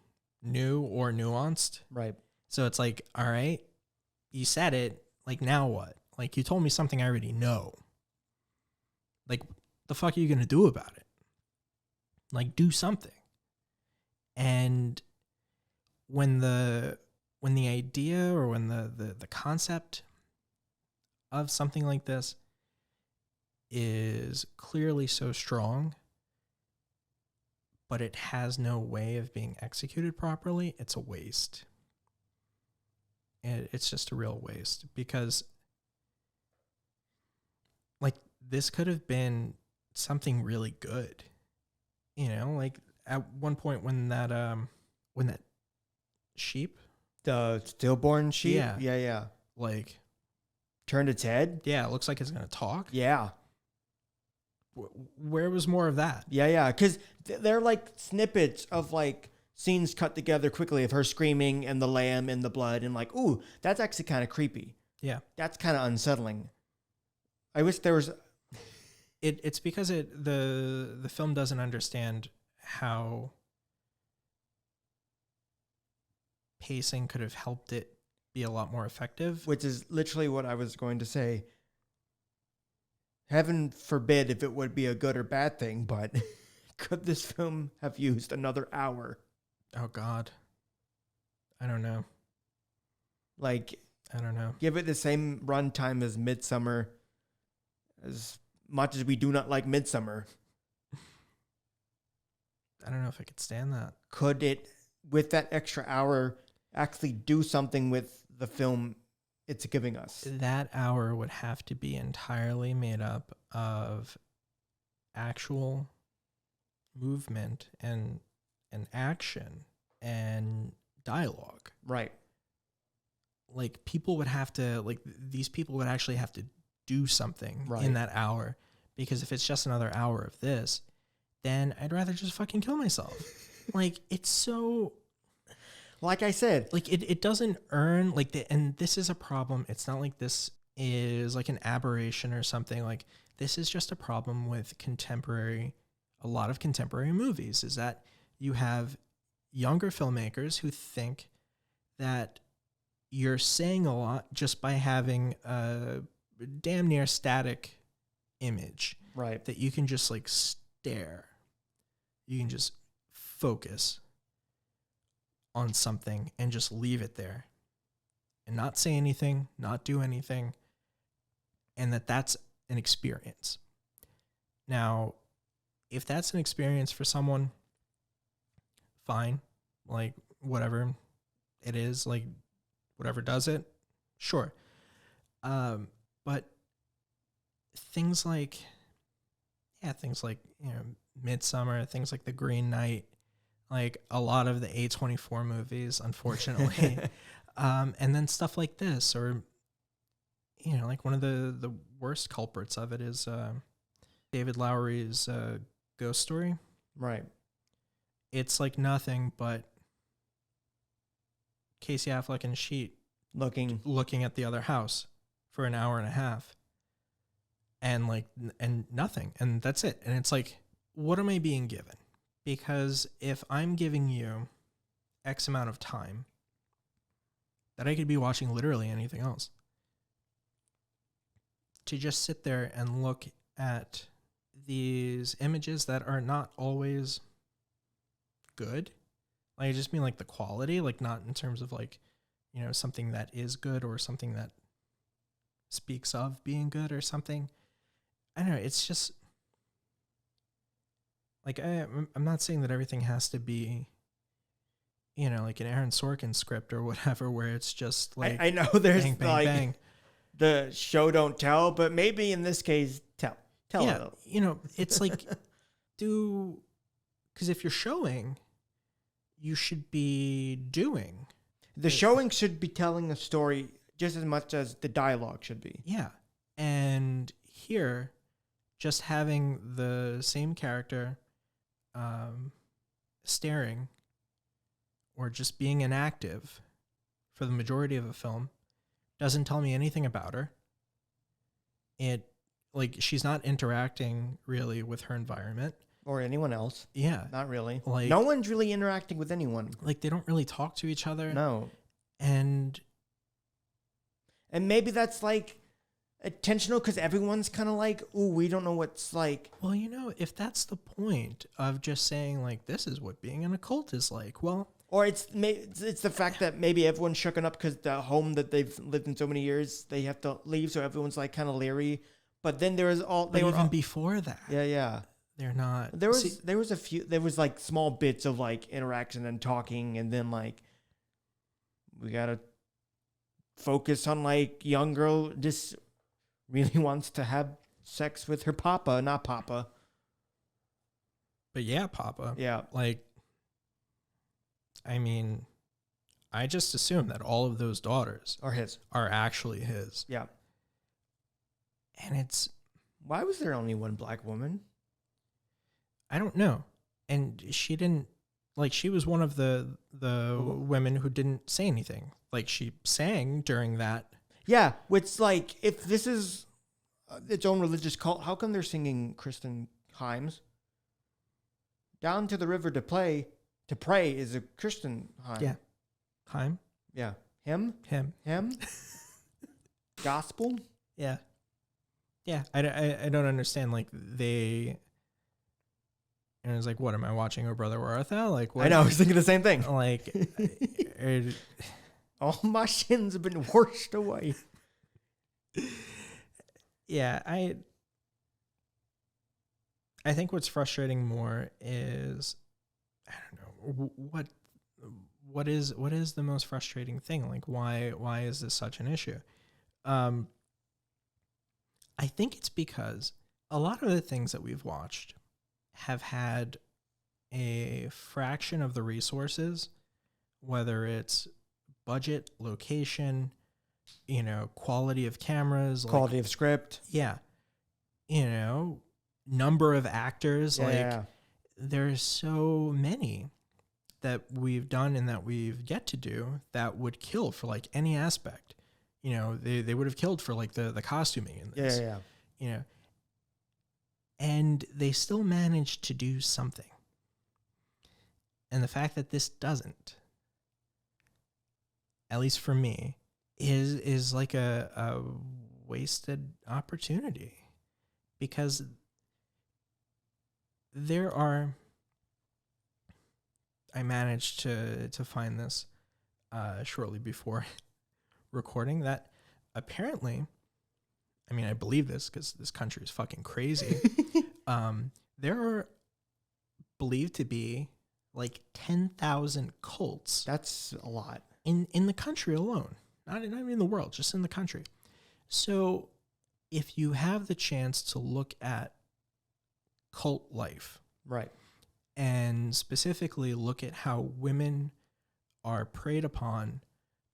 Speaker 1: new or nuanced.
Speaker 2: Right.
Speaker 1: So it's like, all right, you said it, like now what? Like you told me something I already know. Like the fuck are you going to do about it? Like do something. And when the idea or when the concept of something like this is clearly so strong, but it has no way of being executed properly, it's a waste. And it's just a real waste because like this could have been something really good. You know, like at one point when that sheep,
Speaker 2: the stillborn sheep, yeah,
Speaker 1: like
Speaker 2: turned its head.
Speaker 1: Yeah, it looks like it's gonna talk.
Speaker 2: Yeah.
Speaker 1: Where was more of that?
Speaker 2: Yeah, because they're like snippets of like scenes cut together quickly of her screaming and the lamb and the blood and like, ooh, that's actually kind of creepy.
Speaker 1: Yeah,
Speaker 2: that's kind of unsettling. I wish there was.
Speaker 1: It's because the film doesn't understand how pacing could have helped it be a lot more effective.
Speaker 2: Which is literally what I was going to say. Heaven forbid if it would be a good or bad thing, but could this film have used another hour?
Speaker 1: Oh, God. I don't know.
Speaker 2: Like,
Speaker 1: I don't know.
Speaker 2: Give it the same runtime as Midsummer, as much as we do not like Midsummer.
Speaker 1: I don't know if I could stand that.
Speaker 2: Could it, with that extra hour, actually do something with the film it's giving us?
Speaker 1: That hour would have to be entirely made up of actual movement and action and dialogue.
Speaker 2: Right.
Speaker 1: Like people would have to, like these people would actually have to do something in that hour, because if it's just another hour of this, then I'd rather just fucking kill myself. Like it's so,
Speaker 2: like I said,
Speaker 1: like it doesn't earn like and this is a problem. It's not like this is like an aberration or something. Like this is just a problem with a lot of contemporary movies, is that you have younger filmmakers who think that you're saying a lot just by having a damn near static image.
Speaker 2: Right.
Speaker 1: That you can just like stare. You can just focus on something and just leave it there and not say anything, not do anything. And that's an experience. Now, if that's an experience for someone, fine. Like whatever it is, like whatever does it, sure. But things like, you know, Midsummer, things like The Green Knight, like a lot of the A24 movies, unfortunately. And then stuff like this, or, you know, like one of the worst culprits of it is David Lowery's Ghost Story.
Speaker 2: Right.
Speaker 1: It's like nothing but Casey Affleck and Sheet looking at the other house for an hour and a half, and nothing, and that's it. And it's like, what am I being given? Because if I'm giving you X amount of time, that I could be watching literally anything else, to just sit there and look at these images that are not always good. Like, I just mean like the quality, like not in terms of like, you know, something that is good or something that speaks of being good or something. I don't know. It's just like, I'm not saying that everything has to be, you know, like an Aaron Sorkin script or whatever, where it's just like,
Speaker 2: I know there's
Speaker 1: bang, bang,
Speaker 2: like
Speaker 1: bang.
Speaker 2: The show don't tell, but maybe in this case, tell
Speaker 1: Yeah,
Speaker 2: it.
Speaker 1: you know, it's like, because if you're showing, you should be doing.
Speaker 2: The showing should be telling a story just as much as the dialogue should be.
Speaker 1: Yeah. And here, just having the same character staring or just being inactive for the majority of a film doesn't tell me anything about her. It, like, she's not interacting really with her environment.
Speaker 2: Or anyone else.
Speaker 1: Yeah.
Speaker 2: Not really.
Speaker 1: Like,
Speaker 2: no one's really interacting with anyone.
Speaker 1: Like, they don't really talk to each other.
Speaker 2: No.
Speaker 1: And
Speaker 2: maybe that's like intentional because everyone's kind of like, ooh, we don't know what's like.
Speaker 1: Well, you know, if that's the point of just saying, like, this is what being in a cult is like, well...
Speaker 2: Or it's the fact that maybe everyone's shooken up because the home that they've lived in so many years, they have to leave, so everyone's like kind of leery. But then there was all...
Speaker 1: But even before that.
Speaker 2: Yeah.
Speaker 1: They're not...
Speaker 2: There was like small bits of like interaction and talking, and then like, we gotta focus on like young girl just really wants to have sex with her papa, not papa.
Speaker 1: But yeah, papa.
Speaker 2: Yeah.
Speaker 1: Like, I mean, I just assume that all of those daughters are actually his.
Speaker 2: Yeah.
Speaker 1: And it's...
Speaker 2: Why was there only one black woman?
Speaker 1: I don't know. And she didn't... Like, she was one of the women who didn't say anything. Like, she sang during that.
Speaker 2: Yeah, which, like, if this is its own religious cult, how come they're singing Christian hymns? Down to the river to pray is a Christian hymn.
Speaker 1: Yeah. Hymn?
Speaker 2: Yeah. Hymn? Gospel?
Speaker 1: Yeah. Yeah. I don't understand. Like, they... And it was like, what, am I watching Oh Brother, Where Art Thou? Like, what?
Speaker 2: I know, I was thinking the same thing.
Speaker 1: Like...
Speaker 2: all my sins have been washed away.
Speaker 1: Yeah, I think what's frustrating more is, I don't know, what is the most frustrating thing? Like, why is this such an issue? I think it's because a lot of the things that we've watched have had a fraction of the resources, whether it's budget, location, you know, quality of cameras,
Speaker 2: quality of script.
Speaker 1: Yeah. You know, number of actors.
Speaker 2: Yeah.
Speaker 1: There's so many that we've done and that we've yet to do that would kill for like any aspect. You know, they would have killed for like the costuming in this.
Speaker 2: Yeah.
Speaker 1: You know, and they still managed to do something. And the fact that this doesn't, at least for me, is like a wasted opportunity, because I managed to find this shortly before recording that apparently, I mean, I believe this because this country is fucking crazy. There are believed to be like 10,000 cults.
Speaker 2: That's a lot.
Speaker 1: In the country alone. Not even in the world, just in the country. So if you have the chance to look at cult life.
Speaker 2: Right.
Speaker 1: And specifically look at how women are preyed upon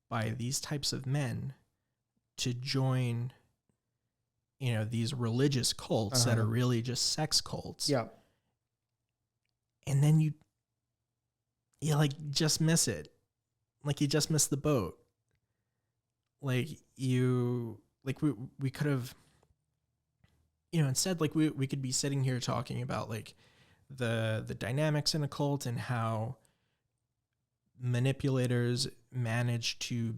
Speaker 1: by these types of men to join, you know, these religious cults that are really just sex cults.
Speaker 2: Yeah. And
Speaker 1: then you like just miss it. Like you just missed the boat. Like we could have, you know, instead like we could be sitting here talking about like the dynamics in a cult and how manipulators manage to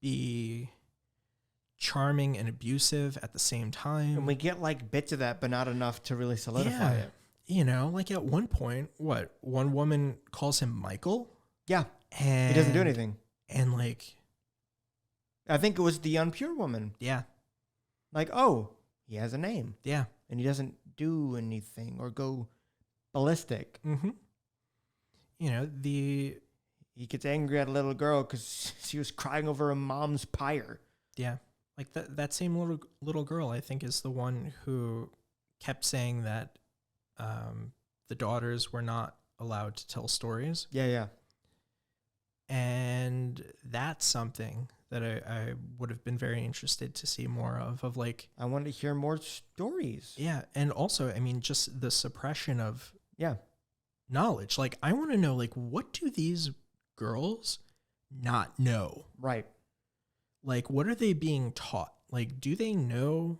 Speaker 1: be charming and abusive at the same time.
Speaker 2: And we get like bits of that, but not enough to really solidify it.
Speaker 1: You know, like at one point, one woman calls him Michael?
Speaker 2: Yeah.
Speaker 1: And
Speaker 2: he doesn't do anything.
Speaker 1: And like,
Speaker 2: I think it was the unpure woman.
Speaker 1: Yeah.
Speaker 2: Like, oh, he has a name.
Speaker 1: Yeah.
Speaker 2: And he doesn't do anything or go ballistic.
Speaker 1: Mm-hmm. You know, he
Speaker 2: gets angry at a little girl because she was crying over her mom's pyre.
Speaker 1: Yeah. Like that same little girl, I think, is the one who kept saying that the daughters were not allowed to tell stories.
Speaker 2: Yeah.
Speaker 1: And that's something that I would have been very interested to see more of like...
Speaker 2: I wanted to hear more stories.
Speaker 1: Yeah, and also, I mean, just the suppression of
Speaker 2: yeah
Speaker 1: knowledge. Like, I want to know, like, what do these girls not know?
Speaker 2: Right.
Speaker 1: like, what are they being taught? Like, do they know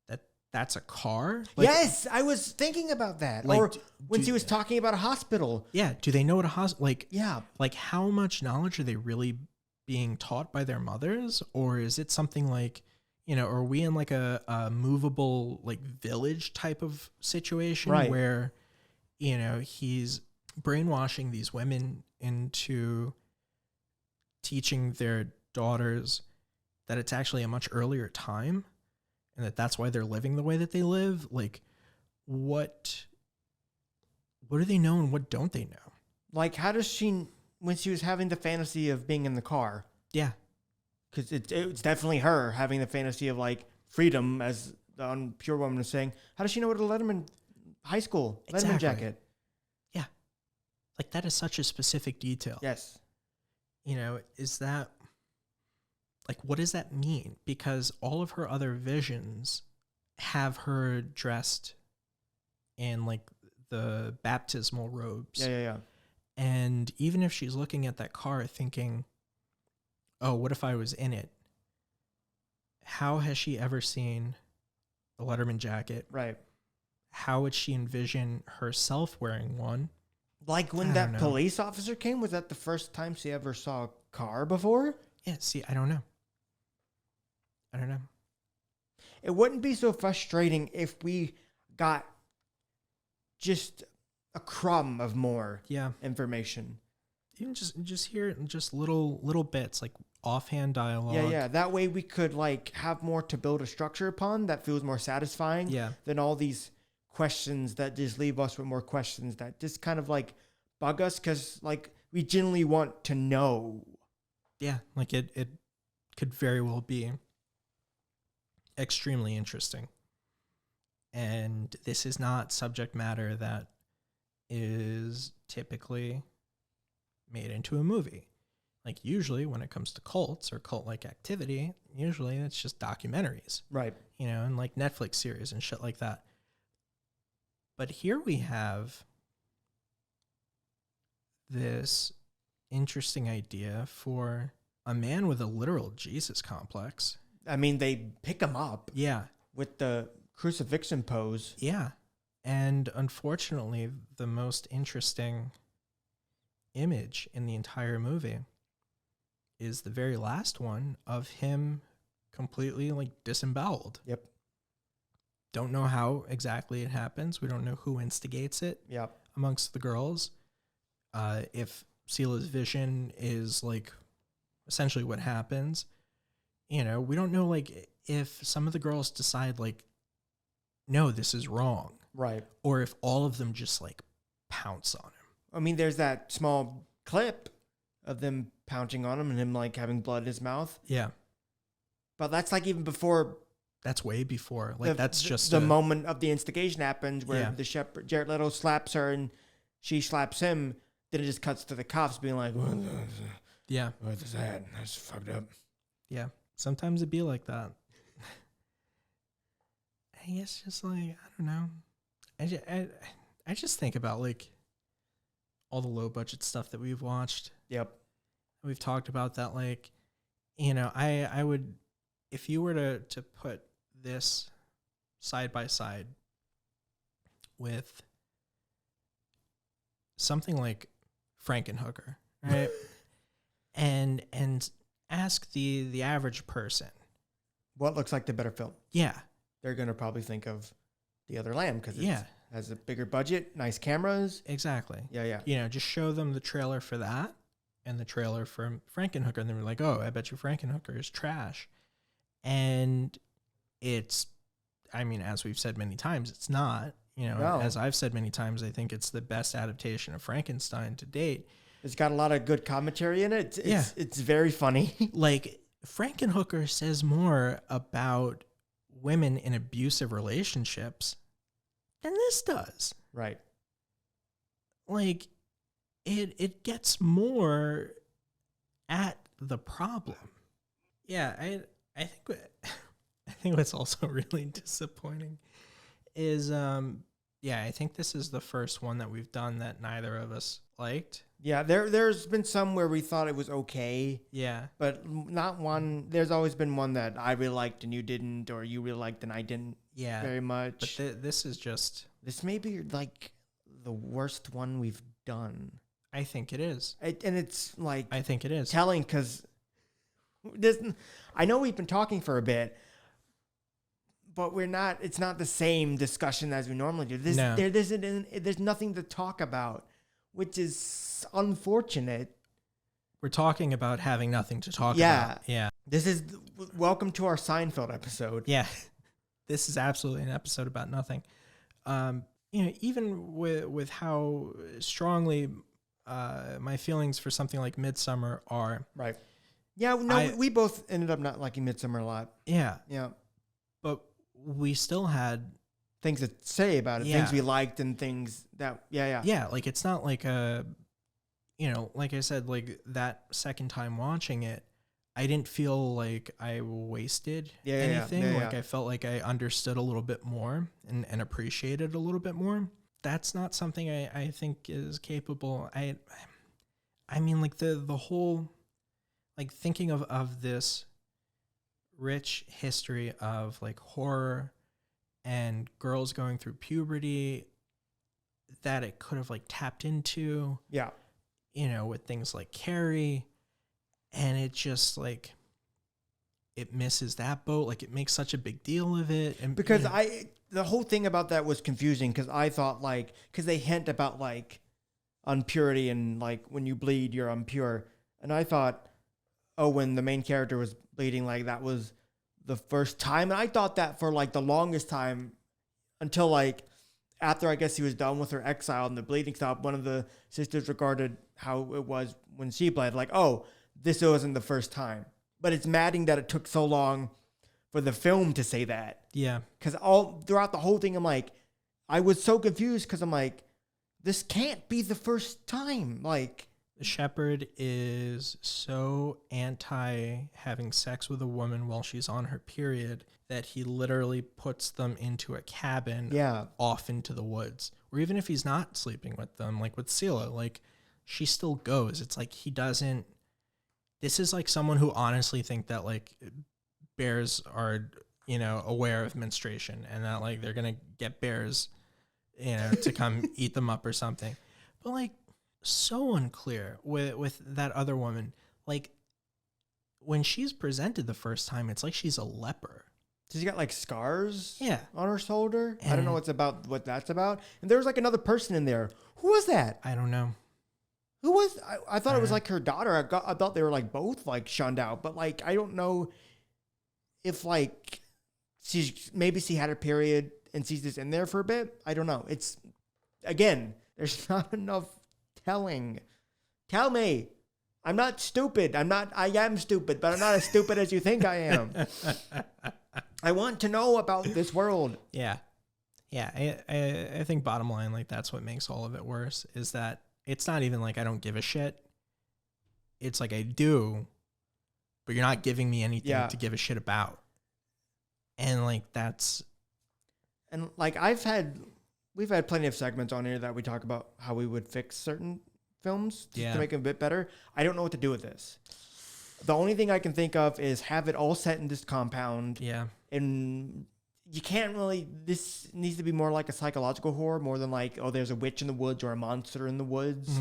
Speaker 1: that that's a car? Like,
Speaker 2: yes, I was thinking about that.
Speaker 1: Like,
Speaker 2: or when she was talking about a hospital.
Speaker 1: Yeah, do they know what a hospital? Like,
Speaker 2: yeah,
Speaker 1: like how much knowledge are they really being taught by their mothers, or is it something like, are we in like a movable like village type of situation where, he's brainwashing these women into teaching their daughters that it's actually a much earlier time and that's why they're living the way that they live? Like, what do they know and what don't they know?
Speaker 2: Like, how does she, when she was having the fantasy of being in the car?
Speaker 1: Yeah.
Speaker 2: Because it's definitely her having the fantasy of, like, freedom, as the Pure Woman is saying. How does she know what a Letterman high school Letterman jacket?
Speaker 1: Yeah. Like, that is such a specific detail.
Speaker 2: Yes.
Speaker 1: Is that, like, what does that mean? Because all of her other visions have her dressed in, like, the baptismal robes.
Speaker 2: Yeah.
Speaker 1: And even if she's looking at that car thinking, oh, what if I was in it? How has she ever seen a Letterman jacket?
Speaker 2: Right.
Speaker 1: How would she envision herself wearing one?
Speaker 2: Like when that police officer came, was that the first time she ever saw a car before?
Speaker 1: Yeah, see, I don't know.
Speaker 2: It wouldn't be so frustrating if we got just a crumb of more information.
Speaker 1: Even just hear just little bits, like offhand dialogue.
Speaker 2: Yeah. That way we could like have more to build a structure upon that feels more satisfying than all these questions that just leave us with more questions that just kind of like bug us because like we genuinely want to know.
Speaker 1: Yeah, like it could very well be extremely interesting. And this is not subject matter that is typically made into a movie. Like usually when it comes to cults or cult-like activity, usually it's just documentaries.
Speaker 2: Right.
Speaker 1: And like Netflix series and shit like that. But here we have this interesting idea for a man with a literal Jesus complex.
Speaker 2: I mean, they pick him up.
Speaker 1: Yeah.
Speaker 2: With the crucifixion pose.
Speaker 1: Yeah. And unfortunately, the most interesting image in the entire movie is the very last one of him completely like disemboweled.
Speaker 2: Yep.
Speaker 1: Don't know how exactly it happens. We don't know who instigates it.
Speaker 2: Yep.
Speaker 1: Amongst the girls. If Sela's vision is like essentially what happens, we don't know like if some of the girls decide like, no, this is wrong.
Speaker 2: Right.
Speaker 1: Or if all of them just like pounce on him.
Speaker 2: I mean, there's that small clip of them pouncing on him and him like having blood in his mouth.
Speaker 1: Yeah.
Speaker 2: But that's like even before.
Speaker 1: That's way before. Like that's just
Speaker 2: the moment of the instigation happens where the shepherd, Jared Leto slaps her and she slaps him. Then it just cuts to the cops being like,
Speaker 1: yeah,
Speaker 2: what's that? That's fucked up.
Speaker 1: Yeah. Sometimes it'd be like that. I guess just like, I don't know. I just think about like all the low budget stuff that we've watched.
Speaker 2: Yep.
Speaker 1: We've talked about that. Like, I would, if you were to put this side by side with something like Frankenhooker, right? and ask the average person
Speaker 2: what looks like the better film.
Speaker 1: Yeah.
Speaker 2: They're going to probably think of The Other Lamb because it has a bigger budget, nice cameras.
Speaker 1: Exactly.
Speaker 2: Yeah.
Speaker 1: Just show them the trailer for that and the trailer for Frankenhooker, and they're like, oh, I bet you Frankenhooker is trash. And it's, I mean, as we've said many times, it's not. As I've said many times, I think it's the best adaptation of Frankenstein to date.
Speaker 2: It's got a lot of good commentary in it. It's very funny.
Speaker 1: Like, Frankenhooker says more about women in abusive relationships than this does.
Speaker 2: Right.
Speaker 1: Like, it gets more at the problem. Yeah, I think what's also really disappointing is Yeah, I think this is the first one that we've done that neither of us liked.
Speaker 2: Yeah, there's been some where we thought it was okay.
Speaker 1: Yeah.
Speaker 2: But not one. There's always been one that I really liked and you didn't, or you really liked and I didn't very much.
Speaker 1: But this is just...
Speaker 2: This may be like the worst one we've done.
Speaker 1: I think it is.
Speaker 2: And it's like...
Speaker 1: I think it is.
Speaker 2: Telling, because I know we've been talking for a bit, but we're not... It's not the same discussion as we normally do. There's nothing to talk about, which is unfortunate.
Speaker 1: We're talking about having nothing to talk about. Yeah.
Speaker 2: This is... Welcome to our Seinfeld episode.
Speaker 1: Yeah. This is absolutely an episode about nothing. Even with how strongly my feelings for something like Midsummer are.
Speaker 2: Right. Yeah, no, we both ended up not liking Midsummer a lot.
Speaker 1: Yeah.
Speaker 2: Yeah.
Speaker 1: But we still had
Speaker 2: things to say about it, things we liked and things that,
Speaker 1: Yeah, like it's not like like I said, like that second time watching it, I didn't feel like I wasted anything. I felt like I understood a little bit more and appreciated a little bit more. That's not something I think is capable. I mean, like the whole, like thinking of this rich history of like horror and girls going through puberty that it could have like tapped into.
Speaker 2: Yeah.
Speaker 1: With things like Carrie. And it just like it misses that boat. Like it makes such a big deal of it. And
Speaker 2: because the whole thing about that was confusing because I thought like, because they hint about like impurity and like when you bleed, you're impure. And I thought, oh, when the main character was bleeding, like that was the first time. And I thought that for like the longest time until like after I guess he was done with her exile and the bleeding stopped, one of the sisters regarded how it was when she bled. Like, oh, this wasn't the first time. But it's maddening that it took so long for the film to say that.
Speaker 1: Yeah.
Speaker 2: Because all throughout the whole thing, I'm like, I was so confused because I'm like, this can't be the first time. Like,
Speaker 1: Shepard is so anti having sex with a woman while she's on her period that he literally puts them into a cabin off into the woods. Or even if he's not sleeping with them, like with Sela, like she still goes. It's like he doesn't. This is like someone who honestly think that like bears are, aware of menstruation and that like they're going to get bears, to come eat them up or something. But like so unclear with that other woman. Like when she's presented the first time, it's like she's a leper.
Speaker 2: She's got like scars on her shoulder.
Speaker 1: And
Speaker 2: I don't know what that's about. And there was like another person in there. Who was that?
Speaker 1: I don't know.
Speaker 2: Who was? I thought it was like her daughter. I thought they were like both like shunned out, but like I don't know if like maybe she had her period and she's just in there for a bit. I don't know. It's again, there's not enough telling. Tell me, I'm not stupid. I am stupid, but I'm not as stupid as you think I am. I want to know about this world.
Speaker 1: Yeah. I think bottom line, like that's what makes all of it worse is that. It's not even like I don't give a shit. It's like I do, but you're not giving me anything to give a shit about. And like that's...
Speaker 2: And like we've had plenty of segments on here that we talk about how we would fix certain films to make them a bit better. I don't know what to do with this. The only thing I can think of is have it all set in this compound.
Speaker 1: Yeah.
Speaker 2: And you can't really, this needs to be more like a psychological horror more than like, oh, there's a witch in the woods or a monster in the woods.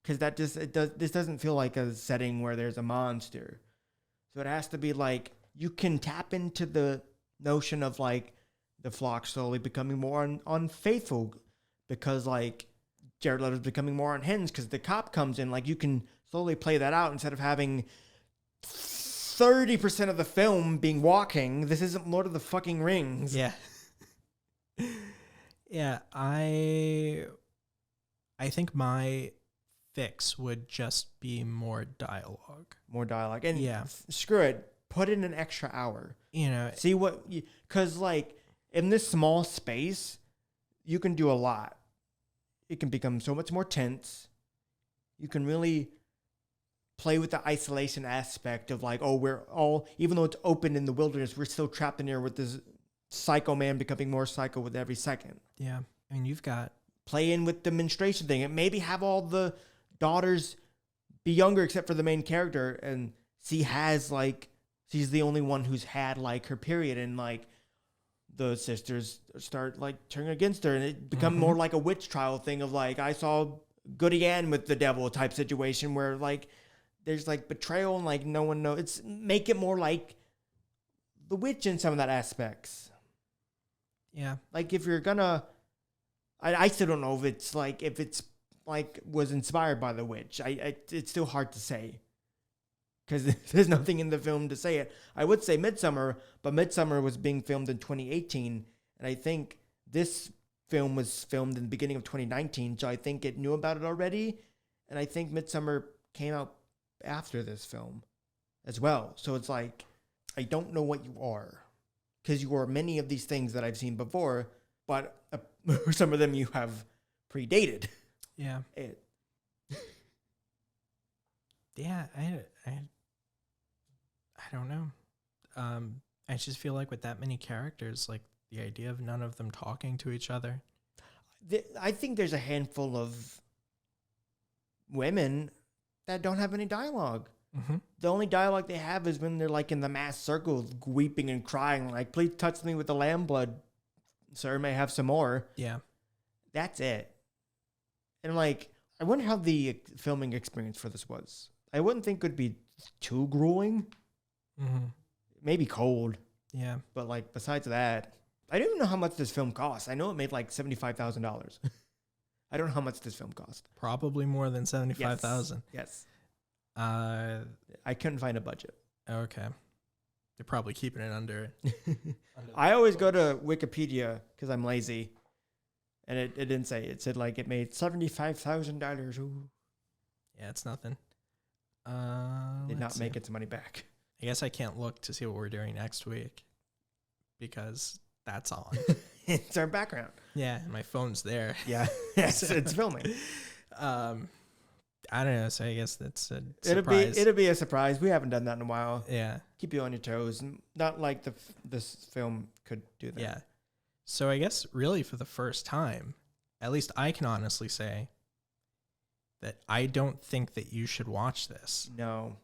Speaker 2: Because this doesn't feel like a setting where there's a monster. So it has to be like, you can tap into the notion of like the flock slowly becoming more unfaithful because like Jared Leto's becoming more unhinged because the cop comes in. Like you can slowly play that out instead of having 30% of the film being walking. This isn't Lord of the fucking Rings.
Speaker 1: Yeah. I think my fix would just be more dialogue.
Speaker 2: And screw it. Put in an extra hour. See what... Because, like, in this small space, you can do a lot. It can become so much more tense. You can really... play with the isolation aspect of like, oh, we're all, even though it's open in the wilderness, we're still trapped in here with this psycho man becoming more psycho with every second.
Speaker 1: Yeah. I mean, you've got
Speaker 2: playing with the menstruation thing and maybe have all the daughters be younger except for the main character, and she's the only one who's had like her period, and like the sisters start like turning against her, and it become more like a witch trial thing of like I saw Goody Ann with the devil type situation where like there's like betrayal and like no one knows. It's make it more like the witch in some of that aspects.
Speaker 1: Yeah.
Speaker 2: Like if you're gonna, I still don't know if it's like was inspired by the witch. It's still hard to say because there's nothing in the film to say it. I would say Midsummer, but Midsummer was being filmed in 2018, and I think this film was filmed in the beginning of 2019, so I think it knew about it already, and I think Midsummer came out after this film as well. So it's like, I don't know what you are, because you are many of these things that I've seen before, but some of them you have predated.
Speaker 1: Yeah.
Speaker 2: It.
Speaker 1: Yeah, I don't know. I just feel like with that many characters, like the idea of none of them talking to each other.
Speaker 2: I think there's a handful of women that don't have any dialogue.
Speaker 1: Mm-hmm.
Speaker 2: The only dialogue they have is when they're like in the mass circle, weeping and crying, like, please touch me with the lamb blood, sir, may I have some more.
Speaker 1: Yeah.
Speaker 2: That's it. And like, I wonder how the filming experience for this was. I wouldn't think it would be too grueling.
Speaker 1: Mm-hmm.
Speaker 2: Maybe cold.
Speaker 1: Yeah.
Speaker 2: But like, besides that, I don't even know how much this film cost. I know it made like $75,000. I don't know how much this film cost.
Speaker 1: Probably more than 75,000.
Speaker 2: Yes.
Speaker 1: I
Speaker 2: couldn't find a budget.
Speaker 1: Okay. They're probably keeping it under.
Speaker 2: I always go to Wikipedia because I'm lazy. And it didn't say. It said like it made $75,000. Ooh.
Speaker 1: Yeah, it's nothing.
Speaker 2: Did not make its money back.
Speaker 1: I guess I can't look to see what we're doing next week because that's on.
Speaker 2: It's our background.
Speaker 1: Yeah, and my phone's there.
Speaker 2: Yeah, yes, it's filming.
Speaker 1: I don't know. So I guess that's a surprise.
Speaker 2: It'll be a surprise. We haven't done that in a while.
Speaker 1: Yeah,
Speaker 2: keep you on your toes. Not like this film could do that.
Speaker 1: Yeah. So I guess really for the first time, at least I can honestly say that I don't think that you should watch this.
Speaker 2: No.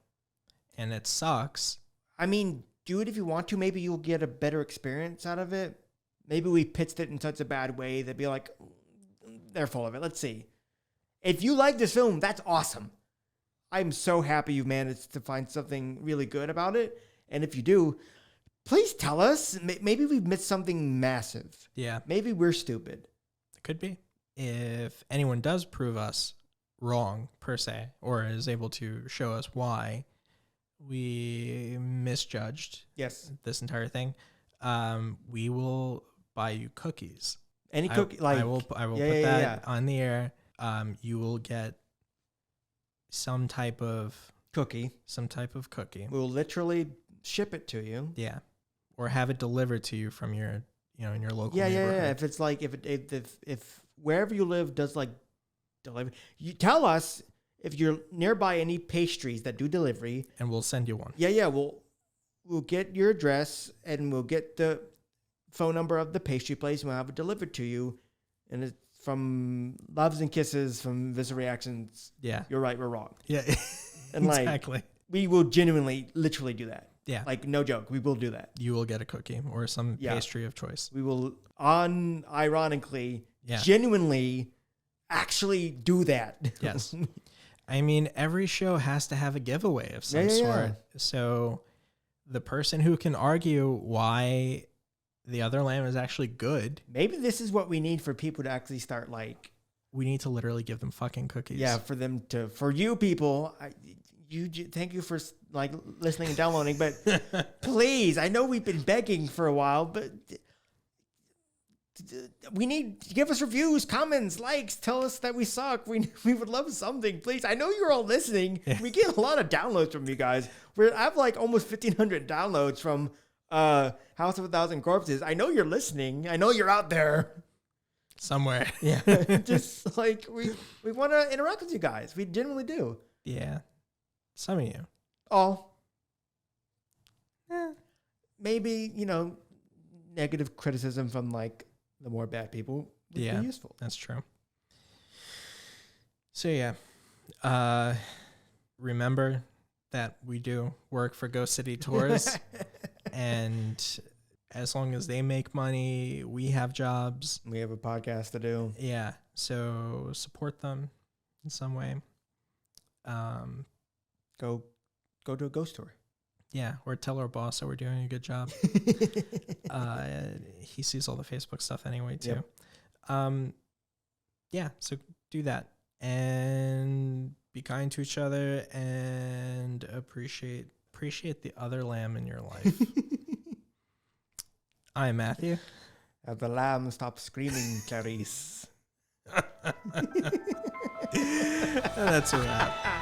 Speaker 1: And it sucks.
Speaker 2: I mean, do it if you want to. Maybe you'll get a better experience out of it. Maybe we pitched it in such a bad way that be like, they're full of it. Let's see. If you like this film, that's awesome. I'm so happy you managed to find something really good about it. And if you do, please tell us. Maybe we've missed something massive.
Speaker 1: Yeah.
Speaker 2: Maybe we're stupid.
Speaker 1: It could be. If anyone does prove us wrong, per se, or is able to show us why we misjudged this entire thing, we will buy you cookies.
Speaker 2: Any cookie? I will
Speaker 1: put that on the air. You will get some type of cookie.
Speaker 2: We'll literally ship it to you.
Speaker 1: Yeah. Or have it delivered to you from your, in your local neighborhood.
Speaker 2: Yeah. If it's like, if wherever you live does like delivery, you tell us if you're nearby any pastries that do delivery. And
Speaker 1: we'll send you one.
Speaker 2: Yeah. We'll get your address and we'll get the phone number of the pastry place and we'll have it delivered to you. And it's from Loves and Kisses from Visceral Reactions.
Speaker 1: Yeah.
Speaker 2: You're right, we're wrong.
Speaker 1: Yeah.
Speaker 2: And
Speaker 1: exactly.
Speaker 2: We will genuinely, literally do that.
Speaker 1: Yeah.
Speaker 2: Like, no joke. We will do that.
Speaker 1: You will get a cookie or some pastry of choice.
Speaker 2: We will unironically, genuinely actually do that.
Speaker 1: Yes. I mean, every show has to have a giveaway of some sort. So the person who can argue why the other lamb is actually good.
Speaker 2: Maybe this is what we need for people to actually start like.
Speaker 1: We need to literally give them fucking cookies.
Speaker 2: Yeah, for you people, thank you for like listening and downloading, but please, I know we've been begging for a while, but we need to give us reviews, comments, likes, tell us that we suck. We would love something, please. I know you're all listening. Yeah. We get a lot of downloads from you guys. I have like almost 1,500 downloads from House of 1,000 Corpses. I know you're listening. I know you're out there
Speaker 1: somewhere.
Speaker 2: Yeah. Just like we want to interact with you guys. We genuinely do.
Speaker 1: Yeah. Some of you.
Speaker 2: Oh. Maybe, negative criticism from like the more bad people. would be useful.
Speaker 1: That's true. So yeah, remember that we do work for Ghost City Tours, and as long as they make money, we have jobs.
Speaker 2: We have a podcast to do.
Speaker 1: Yeah, so support them in some way.
Speaker 2: Go to a ghost tour.
Speaker 1: Yeah, or tell our boss that we're doing a good job. He sees all the Facebook stuff anyway too. Yep. Yeah, so do that and be kind to each other and appreciate the other lamb in your life. I'm Matthew.
Speaker 2: The lamb stopped screaming, Clarice.
Speaker 1: That's a wrap.